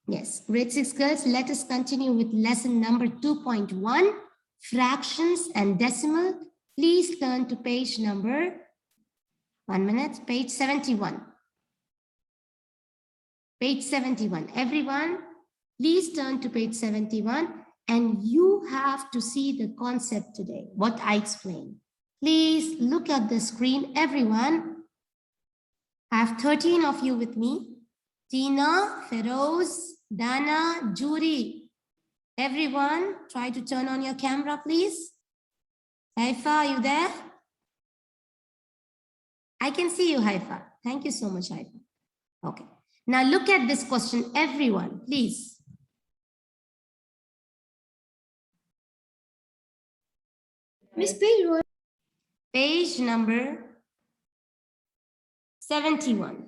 Yes, grade 6 girls, let us continue with lesson number 2.1, fractions and decimal. Please turn to page number, 1 minute, page 71. Page 71. Everyone, please turn to page 71 and you have to see the concept today, what I explained. Please look at the screen, everyone. I have 13 of you with me. Tina, Feroz, Dana, Jury. Everyone, try to turn on your camera, please. Haifa, are you there? I can see you, Haifa. Thank you so much, Haifa. Okay. Now look at this question, everyone, please. Miss Page what? Page number 71.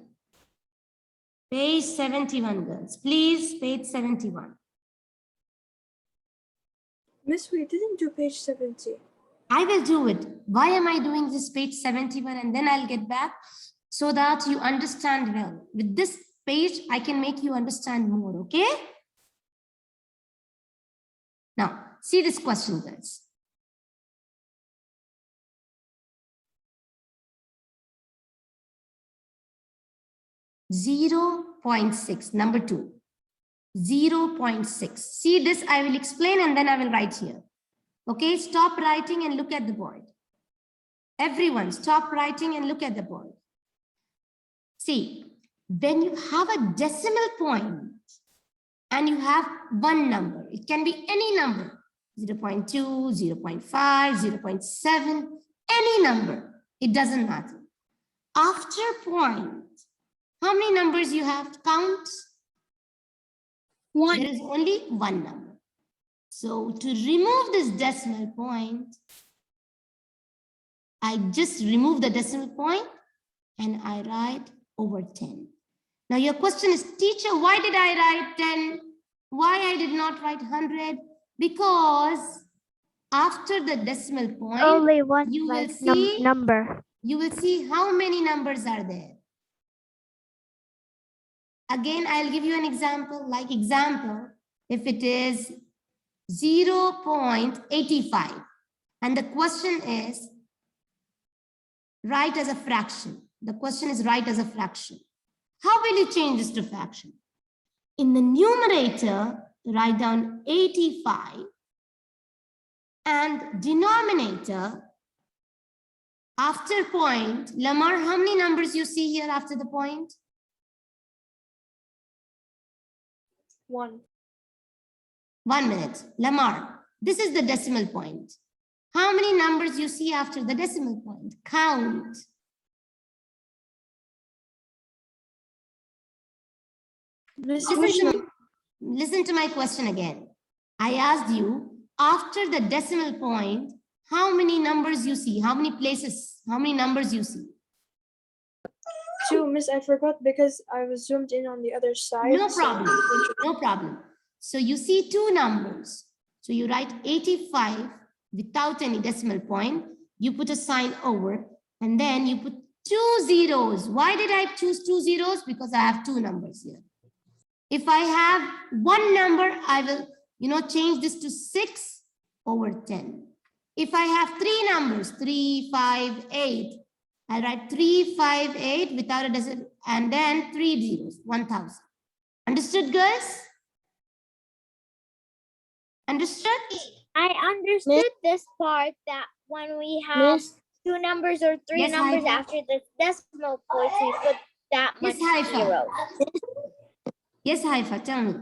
Page 71, girls. Please, page 71. Miss, we didn't do page 70. I will do it. Why am I doing this page 71 and then I'll get back so that you understand well. With this page, I can make you understand more, okay? Now, see this question, girls. .6, number 2. 0.6. See this, I will explain and then I will write here. Okay, stop writing and look at the board. Everyone, stop writing and look at the board. See, when you have a decimal point and you have one number, it can be any number, 0.2, 0.5, 0.7, any number, it doesn't matter. After point, how many numbers you have to count? One. There is only one number. So to remove this decimal point, I just remove the decimal point and I write over 10. Now your question is, teacher, why did I write 10? Why I did not write 100? Because after the decimal point, only one you will see number. You will see how many numbers are there. Again, I'll give you an example. Like example, if it is 0.85 and the question is write as a fraction. The question is write as a fraction. How will you change this to fraction? In the numerator, write down 85 and denominator after point. Lamar, how many numbers you see here after the point? 1. 1 minute. Lamar, this is the decimal point. How many numbers you see after the decimal point? Count. Listen to my question again. I asked you, after the decimal point, how many numbers you see? How many places? How many numbers you see? 2, Miss, I forgot because I was zoomed in on the other side. No problem. No problem. So you see 2 numbers. So you write 85 without any decimal point. You put a sign over and then you put 2 zeros. Why did I choose 2 zeros? Because I have 2 numbers here. If I have one number, I will, change this to 6 over 10. If I have 3 numbers, 3, 5, 8, I write 3, 5, 8 without a decimal and then 3 zeros, 1000. Understood, girls? Understood? I understood this part, that when we have 2 numbers or 3 numbers after the decimal point, we put that much zeros. Yes, Haifa, tell me.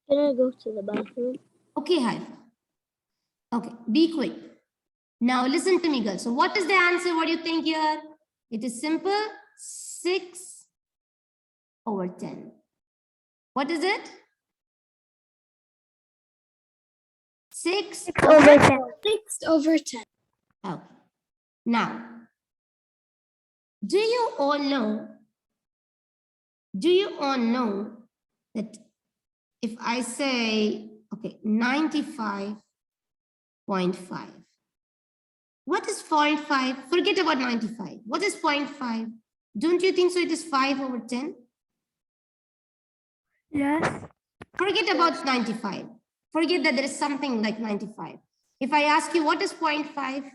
Can I go to the bathroom? Okay, Haifa. Okay, be quick. Now listen to me, girls. So what is the answer? What do you think here? It is simple. 6 over 10. What is it? 6 over 10. 6 over 10. Okay. Now, do you all know that if I say, okay, 95.5, what is 0.5? Forget about 95. What is 0.5? Don't you think so? It is 5 over 10? Yes. Forget about 95. Forget that there is something like 95. If I ask you, what is 0.5?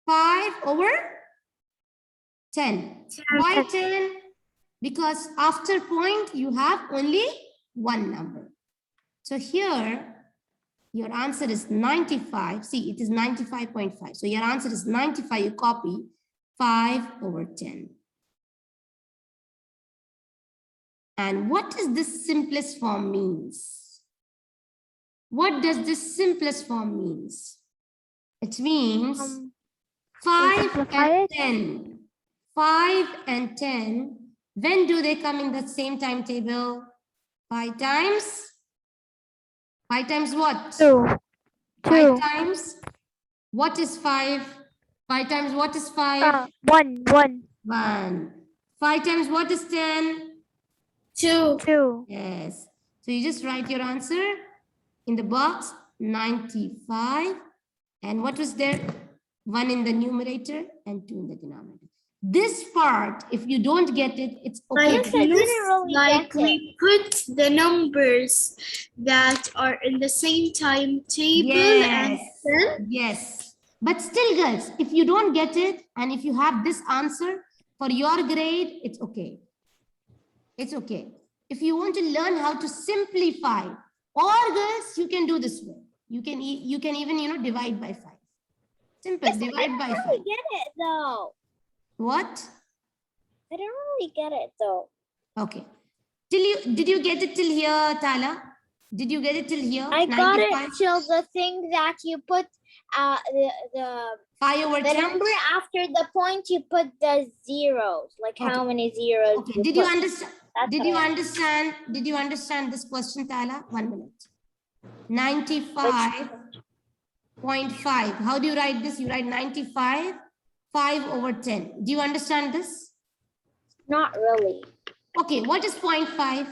5 over 10. Why 10? Because after point, you have only one number. So here, your answer is 95. See, it is 95.5. So your answer is 95. You copy 5 over 10. And what does this simplest form means? What does this simplest form means? It means 5 and 10. 5 and 10. When do they come in the same timetable? 5 times? 5 times what? 2. 5 times? What is 5? 5 times what is 5? 1. 1. 5 times what is 10? 2. 2. Yes. So you just write your answer in the box, 95. And what was there? 1 in the numerator and 2 in the denominator. This part, if you don't get it, it's okay. I didn't really Like get it. we put the numbers that are in the same timetable and Yes. Yes. But still, girls, if you don't get it and if you have this answer for your grade, it's okay. It's okay. If you want to learn how to simplify, or girls, you can do this way. You can even divide by 5. Simple. Yes, I Divide didn't by really 5. get it though. What? I didn't really get it though. Okay. Did you get it till here, Tala? Did you get it till here? I got 95? it till the thing that you put the 5 over the 10? number after the point you put the zeros, like how Okay. many zeros. Okay. Did you put. understand? That's Did what you I- understand? Did you understand this question, Tala? 1 minute. 95.5. How do you write this? You write 95, 5 over 10. Do you understand this? Not really. Okay. What is 0.5?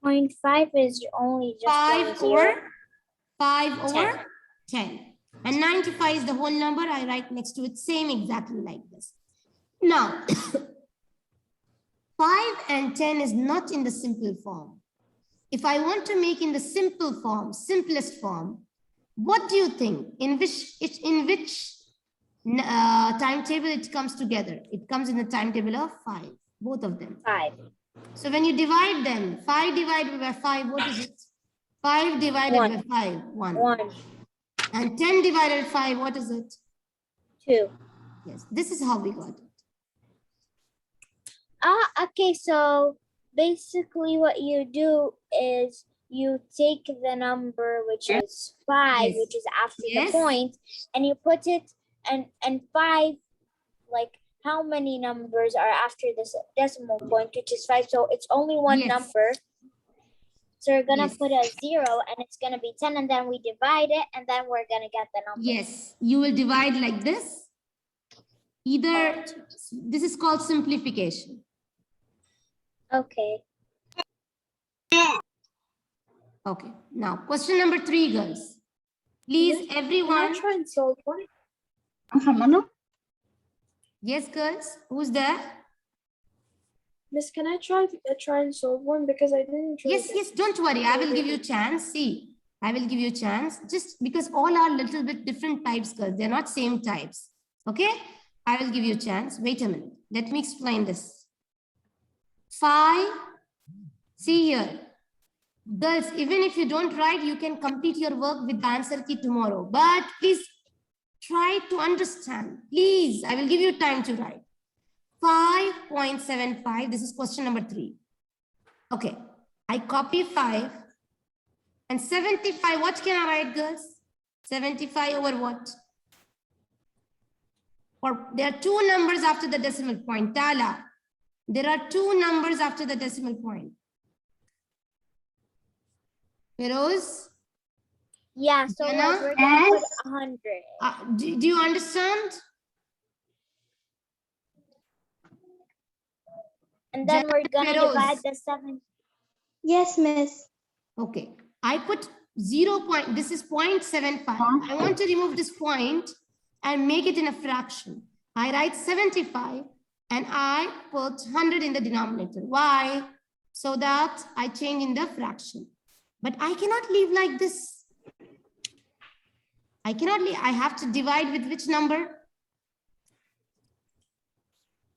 0.5 is only just 5 one over zero. 5 over 10. And 95 is the whole number. I write next to it same exactly like this. Now, 5 and 10 is not in the simple form. If I want to make in the simple form, simplest form, what do you think? In which timetable it comes together? It comes in the timetable of 5, both of them. 5. So when you divide them, 5 divided by 5, what is it? 5 divided One. by 5, 1. 1, And 10 divided by 5, what is it? 2. Yes, this is how we got it. Okay, so basically what you do is you take the number which is 5, Yes. which is after Yes. the point, and you put it and 5, like how many numbers are after this decimal point, which is 5. So it's only one Yes. number. So we're gonna Yes. put a 0 and it's gonna be 10, and then we divide it and then we're gonna get the number. Yes, you will divide like this. Either, this is called simplification. Okay. Okay, now question number 3, girls. Please, Can I everyone. try and solve one? Yes, girls, who's there? Miss, can I try and solve one because I didn't. Really Yes, get yes, don't worry. I will give you a chance. See, I will give you a chance just because all are little bit different types, girls. They're not same types. Okay, I will give you a chance. Wait a minute. Let me explain this. 5. See here. Girls, even if you don't write, you can complete your work with the answer key tomorrow. But please try to understand. Please, I will give you time to write. 5.75. This is question number 3. Okay, I copy 5 and 75. What can I write, girls? 75 over what? Or there are 2 numbers after the decimal point. Tala, there are 2 numbers after the decimal point. Feroz, Yeah, so Jana? we're gonna put 100. do you understand? And then we're gonna Feroz. divide the 7. Yes, Miss. Okay, I put 0. This is 0.75. I want to remove this point and make it in a fraction. I write 75 and I put 100 in the denominator. Why? So that I change in the fraction. But I cannot leave like this. I cannot leave. I have to divide with which number?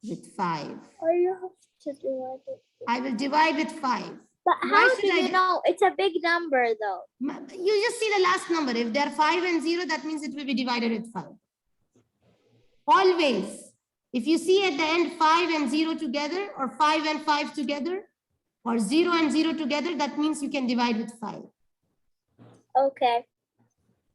With 5. Or you have to divide it. I will divide with 5. But Why how should do I you do- know? It's a big number though. You just see the last number. If there are 5 and 0, that means it will be divided with 5. Always. If you see at the end 5 and 0 together, or 5 and 5 together, or 0 and 0 together, that means you can divide with 5. Okay.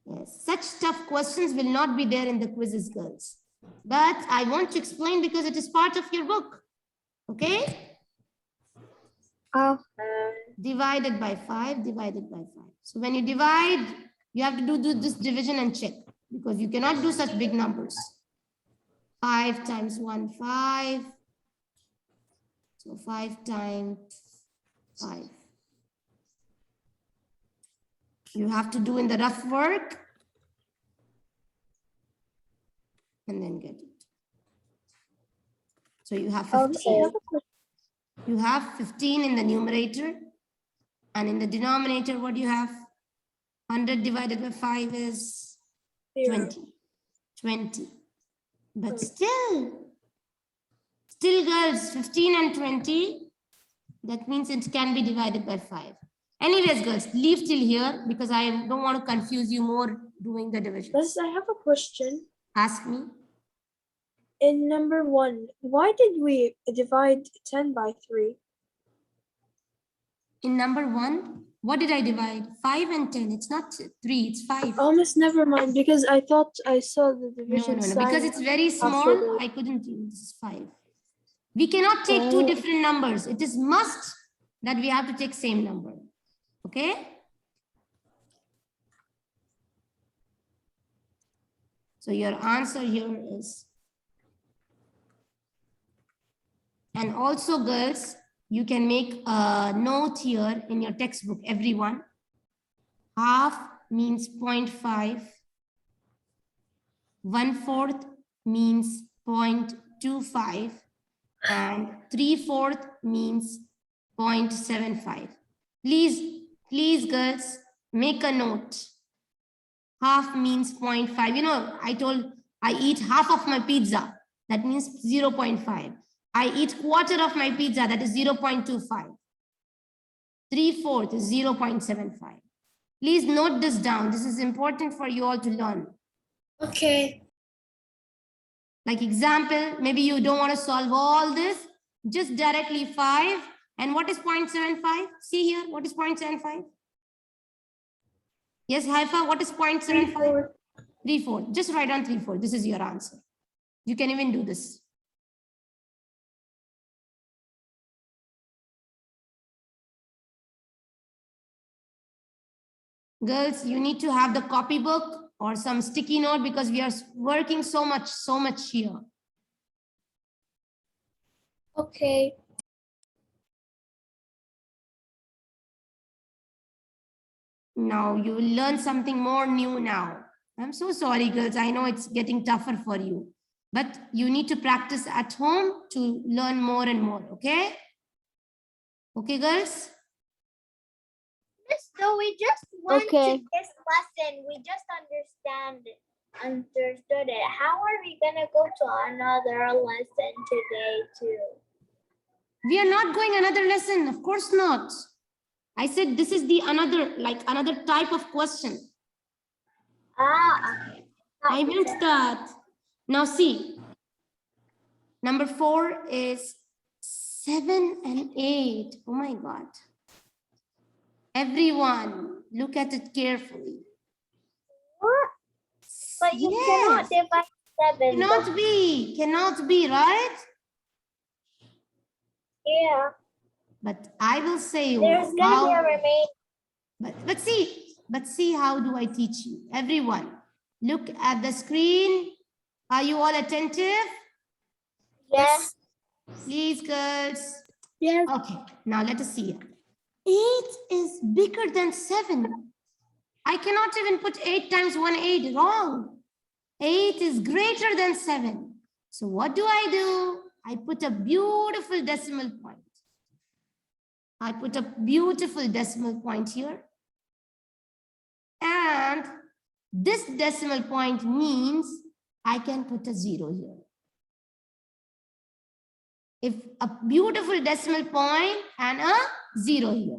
Yes. Such tough questions will not be there in the quizzes, girls. But I want to explain because it is part of your book. Okay? Divided by 5, divided by 5. So when you divide, you have to do this division and check, because you cannot do such big numbers. 5 times 1, 5. So 5 times 5. You have to do in the rough work and then get it. So you have 15. You have 15 in the numerator, and in the denominator, what do you have? 100 divided by 5 is 20. 20. But still girls, 15 and 20, that means it can be divided by 5. Anyways, girls, leave till here because I don't want to confuse you more doing the division. Miss, I have a question. Ask me. In number 1, why did we divide 10 by 3? In number 1, what did I divide? 5 and 10. It's not 3, it's 5. Oh, miss, never mind, because I thought I saw the division No. sign. Because it's very small, after I couldn't use. This is 5. We cannot take two different numbers. It is must that we have to take same number. Okay? So your answer here is, and also girls, you can make a note here in your textbook, everyone. Half means 0.5. 1/4 means 0.25. And 3/4 means 0.75. Please girls, make a note. Half means 0.5. You know, I eat half of my pizza. That means 0.5. I eat quarter of my pizza. That is 0.25. 3/4 is 0.75. Please note this down. This is important for you all to learn. Okay. Like example, maybe you don't want to solve all this. Just directly 5. And what is 0.75? See here, what is 0.75? Yes, Haifa, what is 0.75? 3/4. Just write down 3/4. This is your answer. You can even do this. Girls, you need to have the copybook or some sticky note because we are working so much here. Okay. Now you will learn something more new now. I'm so sorry, girls. I know it's getting tougher for you, but you need to practice at home to learn more and more, okay? Okay, girls? So we just went Okay. to this lesson. We just understood it. How are we gonna go to another lesson today too? We are not going another lesson. Of course not. I said this is the another type of question. I meant that. Now see, number 4 is 7 and 8. Oh my God. Everyone, look at it carefully. What? But you cannot divide 7. Cannot be, right? Yeah. But I will say There's gonna be a remain. But see how do I teach you? Everyone, look at the screen. Are you all attentive? Yes. Please, girls. Yes. Okay, now let us see. 8 is bigger than 7. I cannot even put 8 times 1, 8. Wrong. 8 is greater than 7. So what do? I put a beautiful decimal point. I put a beautiful decimal point here. And this decimal point means I can put a 0 here. If a beautiful decimal point and a 0 here.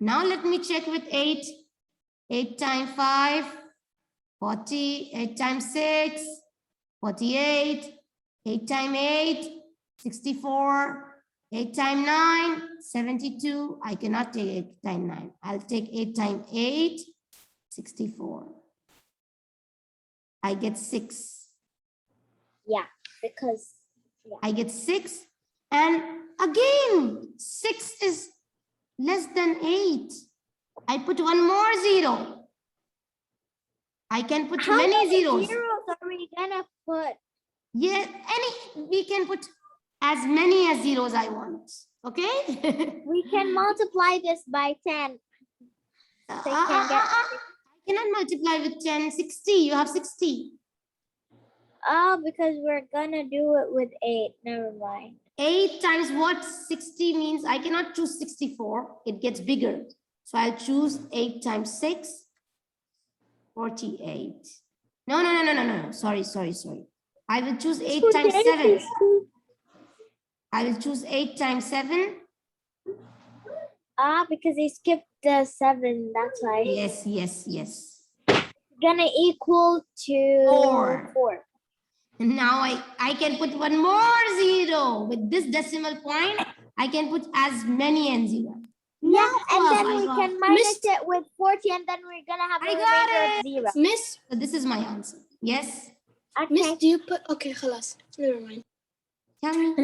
Now let me check with 8. 8 times 5, 40. 8 times 6, 48. 8 times 8, 64. 8 times 9, 72. I cannot take 8 times 9. I'll take 8 times 8, 64. I get 6. Yeah, because I get 6. And again, 6 is less than 8. I put one more 0. I can put how many many zeros. zeros are we gonna put? Yeah, we can put as many as zeros I want. Okay? We can multiply this by 10. They can get. I cannot multiply with 10, 60. You have 60. Oh, because we're gonna do it with 8. Never mind. 8 times what? 60 means I cannot choose 64. It gets bigger. So I'll choose 8 times 6, 48. No. Sorry. I will choose 8 times 7. I will choose 8 times 7. Ah, because they skipped the 7. That's why. Yes. Gonna equal to 4. Now I can put one more 0. With this decimal point, I can put as many as 0. Yeah, and then I we got- can minus it with 40, and then we're gonna have a I got remainder of 0. Miss, So this is my answer. Yes? Miss, Okay. do you put, okay, خلاص, never mind. Tell me.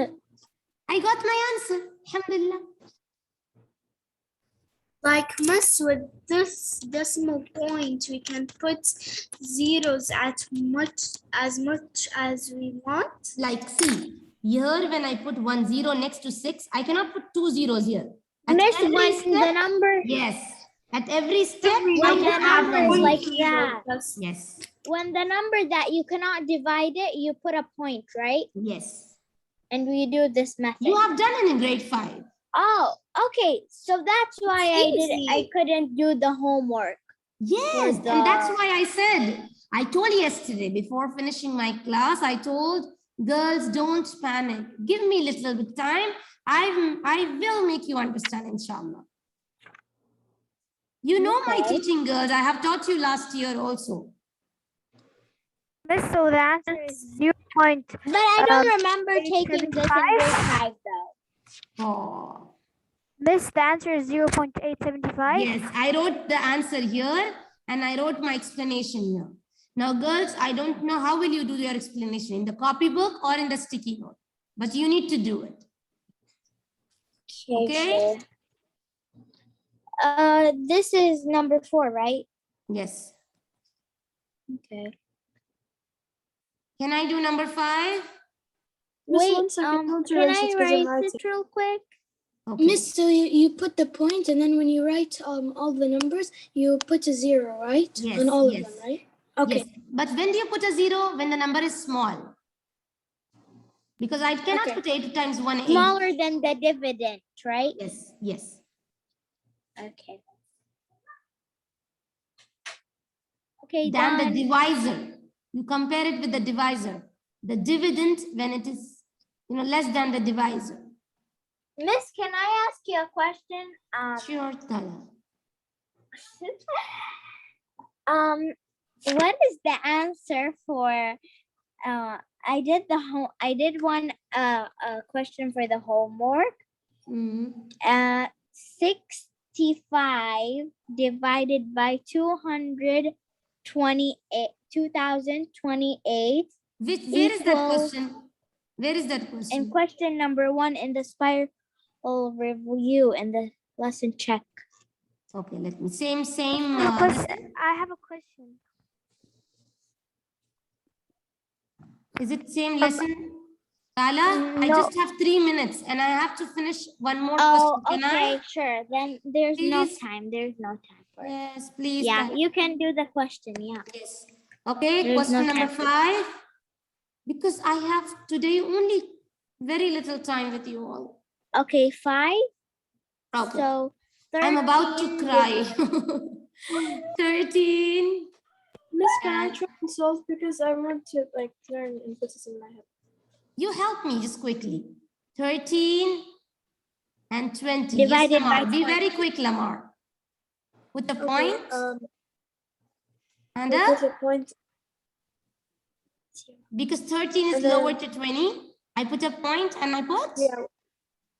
I got my answer. Alhamdulillah. Like Miss, with this decimal point, we can put zeros as much as we want. Like, see, here when I put 1 0 next to 6, I cannot put 2 zeros here. At Miss, every when step, the number yes. At every step, I when can the add number one is zero. like that, Yes, when the number that you cannot divide it, you put a point, right? yes. And we do this method. You have done it in grade 5. Oh, okay. So that's why Easy. I couldn't do the homework. Yes, the- and that's why I said, I told yesterday before finishing my class, I told girls, don't panic. Give me a little bit time. I will make you understand, inshallah. You know my Okay. teaching, girls. I have taught you last year also. Miss, so the answer is 0. But I don't remember taking this in grade 5 though. Oh, Miss, the answer is 0.875. yes, I wrote the answer here and I wrote my explanation here. Now, girls, I don't know how will you do your explanation, in the copybook or in the sticky note, but you need to do it. Okay. Sure. This is number 4, right? Yes. Okay. Can I do number 5? Miss, Wait, one second, hold your can answers I 'cause I'm write writing. it real quick? Okay. Miss, so you put the point, and then when you write all the numbers, you put a 0, right? Yes, On all yes. of them, right? Okay. Yes. But when do you put a 0? When the number is small. Because I cannot Okay. put 8 times 1, 8. Smaller than the dividend, right? Yes. Okay. Okay, Than the done. divisor. You compare it with the divisor. The dividend when it is, less than the divisor. Miss, can I ask you a question? Sure, Tala. What is the answer for? I did one question for the homework. Mhm. 65 divided by 2028 Where is that equals- question? Where is that question? and question number 1 in the spiral review in the lesson check. Okay, let me same. I have a question. Is it same lesson? Tala, I No. just have 3 minutes and I have to finish one more Oh, question. Can okay, I? sure. Then there's no Please? time. There's no time for it. Yes, please. Yeah, Tala. you can do the question. Yeah. Yes. Okay, There's question no number time for 5. Because I have today only Very little time with you all. Okay, 5. Okay. So I'm about to 13 cry. 13. Miss, can I And- try and solve because I want to like learn and put this in my head. You help me just quickly. 13 and 20. Divided yes, Lamar. by Be 20. very quick, Lamar. With the Okay, point and we a, put a point. because 13 is And then- lower to 20. I put a point and I put Yeah,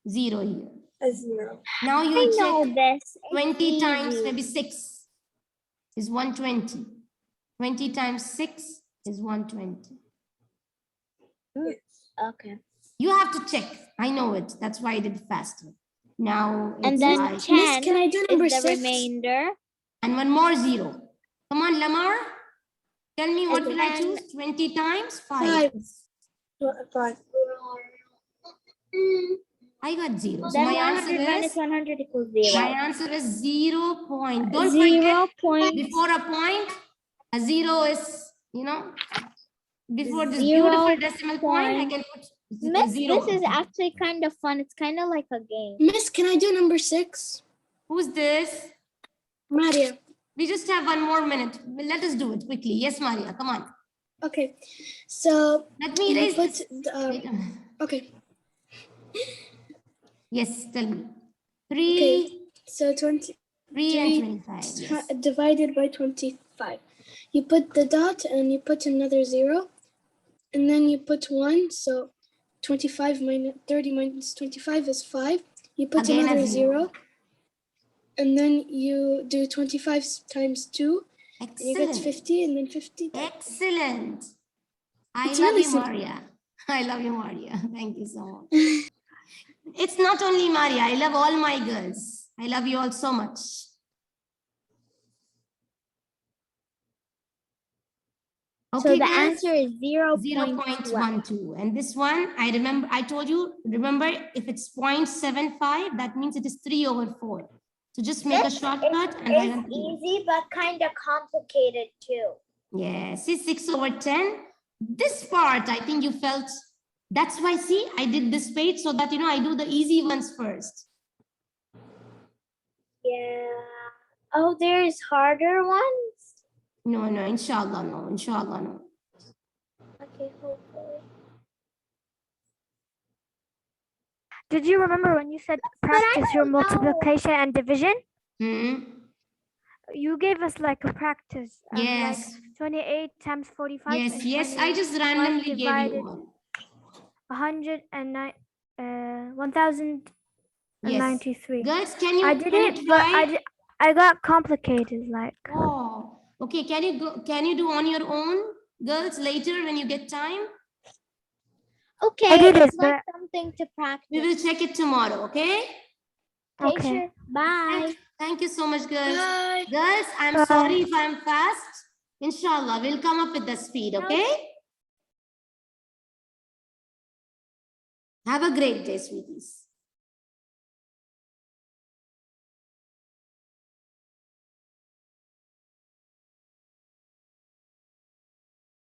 0 here. a 0. Now I you know check this. It's 20 times easy. maybe 6 is 120. 20 times 6 is 120. Okay. You have to check. I know it. That's why I did faster. Now And it's then like, 10 can I do number is the 6? remainder. and one more 0. Come on, Lamar. Tell me what will I then- choose? 20 times 5. 5. I got 0. So Then my 100 answer minus is 100 equals my 0. answer is 0 point. Don't 0 forget, point. before a point, a 0 is, you know, before this 0 beautiful decimal point, I can put Miss, 0. this is actually kind of fun. It's kind of like a game. Miss, can I do number 6? Who's this? Maria. We just have 1 more minute. Let us do it quickly. Yes, Maria, come on. Okay, so Let me you erase put this. the, Wait a minute. okay, Yes, tell me. 3, okay. So 20 3 and 3 25. Yes. divided by 25. You put the dot and you put another 0, and then you put 1. So 25 minus 30 minus 25 is 5. You put Again a another 0. 0, and then you do 25 times 2, and you get Excellent. 50, and then 50. Excellent. I It's love really you, simple. Maria. I love you, Maria. Thank you so much. It's not only Maria. I love all my girls. I love you all so much. So Okay, the guys. answer is 0.12. 0.12. And this one, I remember, I told you, remember, if it's 0.75, that means it is 3/4. So just make a shortcut and write on It's the board. easy, but kind of complicated too. Yeah, see 6/10. This part, I think you felt, that's why, see, I did this page so that, you know, I do the easy ones first. Yeah. Oh, there's harder ones? No, no, inshallah, no, inshallah, no. Okay, hopefully. Did you remember when you said practice your multiplication and division? Hmm. You gave us like a practice. Yes. Like 28 times 45. Yes, and yes, I just randomly gave divided you one. 109, 1093. Girls, can you, I did can it, you but try? I got complicated. Like, Oh, okay. Can you do on your own, girls, later when you get time? Okay, I did it's it, like something to practice. We will check it tomorrow, okay? okay. Sure. Bye. Thank you so much, girls. Bye. Girls, I'm Bye. sorry if I'm fast. Inshallah, we'll come up with the speed, okay? Have a great day, sweeties.